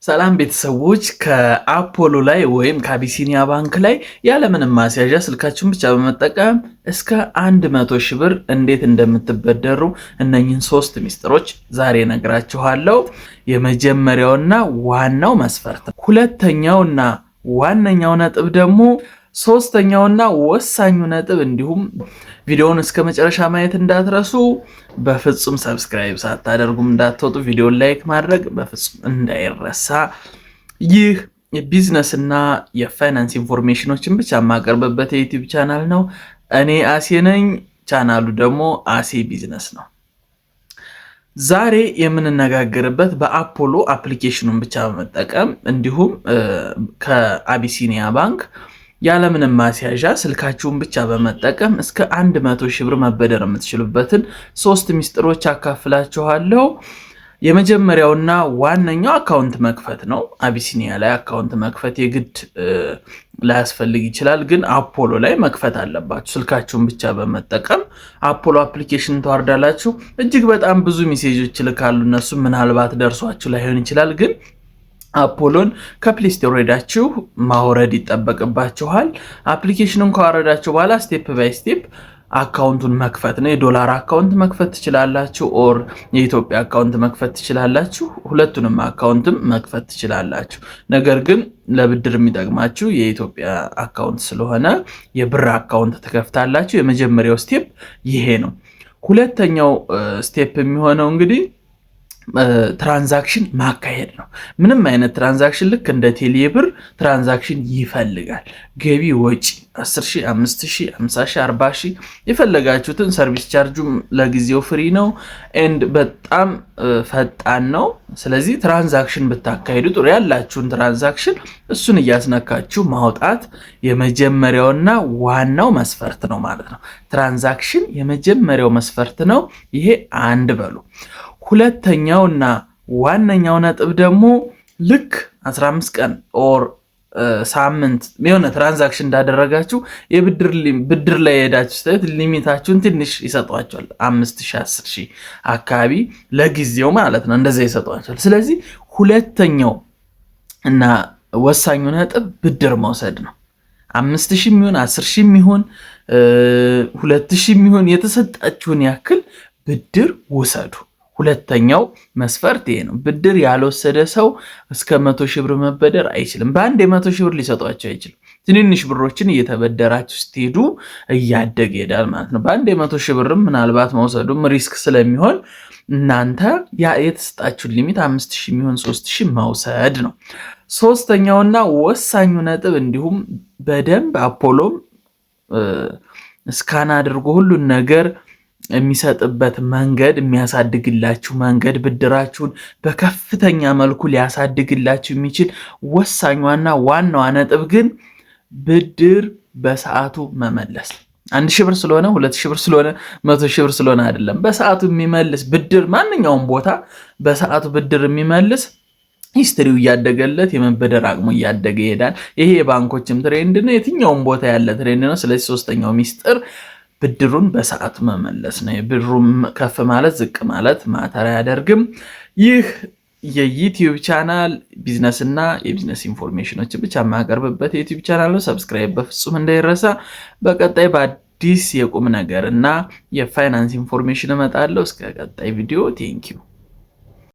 ሰላም ቤተሰቦች ከአፖሎ ላይ ወይም ከአቢሲኒያ ባንክ ላይ ያለምንም ማስያዣ ስልካችሁን ብቻ በመጠቀም እስከ 100 ሺህ ብር እንዴት እንደምትበደሩ እነኚህን 3 ሚስጥሮች ዛሬ ነግራችኋለሁ። የመጀመሪያውና ዋናው መስፈርት፣ ሁለተኛውና ዋነኛው ነጥብ ደግሞ ሶስተኛውና ወሳኙ ነጥብ እንዲሁም ቪዲዮውን እስከ መጨረሻ ማየት እንዳትረሱ። በፍጹም ሰብስክራይብ ሳታደርጉም እንዳትወጡ። ቪዲዮውን ላይክ ማድረግ በፍጹም እንዳይረሳ። ይህ የቢዝነስ እና የፋይናንስ ኢንፎርሜሽኖችን ብቻ የማቀርብበት የዩቲዩብ ቻናል ነው። እኔ አሴ ነኝ። ቻናሉ ደግሞ አሴ ቢዝነስ ነው። ዛሬ የምንነጋገርበት በአፖሎ አፕሊኬሽኑን ብቻ በመጠቀም እንዲሁም ከአቢሲኒያ ባንክ ያለምንም ማስያዣ ስልካችሁን ብቻ በመጠቀም እስከ 100 ሺህ ብር መበደር የምትችሉበትን 3 ሚስጥሮች አካፍላችኋለሁ። የመጀመሪያውና ዋነኛው አካውንት መክፈት ነው። አቢሲኒያ ላይ አካውንት መክፈት የግድ ላያስፈልግ ይችላል፣ ግን አፖሎ ላይ መክፈት አለባችሁ። ስልካችሁን ብቻ በመጠቀም አፖሎ አፕሊኬሽን ታወርዳላችሁ። እጅግ በጣም ብዙ ሜሴጆች ይልካሉ። እነሱ ምናልባት ደርሷችሁ ላይሆን ይችላል፣ ግን አፖሎን ከፕሌይ ስቶር ሄዳችሁ ማውረድ ይጠበቅባችኋል። አፕሊኬሽኑን ካወረዳችሁ በኋላ ስቴፕ ባይ ስቴፕ አካውንቱን መክፈት ነው። የዶላር አካውንት መክፈት ትችላላችሁ፣ ኦር የኢትዮጵያ አካውንት መክፈት ትችላላችሁ። ሁለቱንም አካውንትም መክፈት ትችላላችሁ። ነገር ግን ለብድር የሚጠቅማችሁ የኢትዮጵያ አካውንት ስለሆነ የብር አካውንት ትከፍታላችሁ። የመጀመሪያው ስቴፕ ይሄ ነው። ሁለተኛው ስቴፕ የሚሆነው እንግዲህ ትራንዛክሽን ማካሄድ ነው። ምንም አይነት ትራንዛክሽን ልክ እንደ ቴሌብር ትራንዛክሽን ይፈልጋል። ገቢ ወጪ 10,000፣ 5,000፣ 50,000፣ 40,000 የፈለጋችሁትን። ሰርቪስ ቻርጁም ለጊዜው ፍሪ ነው ኤንድ በጣም ፈጣን ነው። ስለዚህ ትራንዛክሽን ብታካሄዱ ጥሩ። ያላችሁን ትራንዛክሽን እሱን እያስነካችሁ ማውጣት የመጀመሪያውና ዋናው መስፈርት ነው ማለት ነው። ትራንዛክሽን የመጀመሪያው መስፈርት ነው። ይሄ አንድ በሉ። ሁለተኛውና ዋነኛው ነጥብ ደግሞ ልክ 15 ቀን ኦር ሳምንት የሆነ ትራንዛክሽን እንዳደረጋችሁ ብድር ላይ የሄዳችሁ ስታዩት ሊሚታችሁን ትንሽ ይሰጧቸዋል። 5,000 10,000 አካባቢ ለጊዜው ማለት ነው፣ እንደዛ ይሰጧቸዋል። ስለዚህ ሁለተኛው እና ወሳኙ ነጥብ ብድር መውሰድ ነው። 5,000 የሚሆን 10,000 የሚሆን 2,000 የሚሆን የተሰጣችሁን ያክል ብድር ውሰዱ። ሁለተኛው መስፈርት ይሄ ነው። ብድር ያልወሰደ ሰው እስከ 100 ሺህ ብር መበደር አይችልም። በአንድ 100 ሺህ ብር ሊሰጧቸው አይችልም። ትንንሽ ብሮችን እየተበደራችሁ ስትሄዱ እያደገ ይሄዳል ማለት ነው። በአንድ 100 ሺህ ብርም ምናልባት መውሰዱም ሪስክ ስለሚሆን እናንተ የተሰጣችሁን ሊሚት 5,000 የሚሆን 3,000 መውሰድ ነው። ሶስተኛውና ወሳኙ ነጥብ እንዲሁም በደንብ አፖሎም ስካን አድርጎ ሁሉን ነገር የሚሰጥበት መንገድ፣ የሚያሳድግላችሁ መንገድ፣ ብድራችሁን በከፍተኛ መልኩ ሊያሳድግላችሁ የሚችል ወሳኟና ዋናዋ ነጥብ ግን ብድር በሰዓቱ መመለስ። 1,000 ብር ስለሆነ 2,000 ብር ስለሆነ 100,000 ብር ስለሆነ አይደለም። በሰዓቱ የሚመልስ ብድር፣ ማንኛውም ቦታ በሰዓቱ ብድር የሚመልስ ሂስትሪው እያደገለት የመበደር አቅሙ እያደገ ይሄዳል። ይሄ የባንኮችም ትሬንድ ነው፣ የትኛውም ቦታ ያለ ትሬንድ ነው። ስለዚህ ሶስተኛው ሚስጥር ብድሩን በሰዓቱ መመለስ ነው። ብድሩን ከፍ ማለት ዝቅ ማለት ማተር አያደርግም። ይህ የዩቲዩብ ቻናል ቢዝነስ እና የቢዝነስ ኢንፎርሜሽኖችን ብቻ የማቀርብበት የዩቲዩብ ቻናል ነው። ሰብስክራይብ በፍጹም እንዳይረሳ። በቀጣይ በአዲስ የቁም ነገር እና የፋይናንስ ኢንፎርሜሽን እመጣለሁ። እስከ ቀጣይ ቪዲዮ ቴንኪው።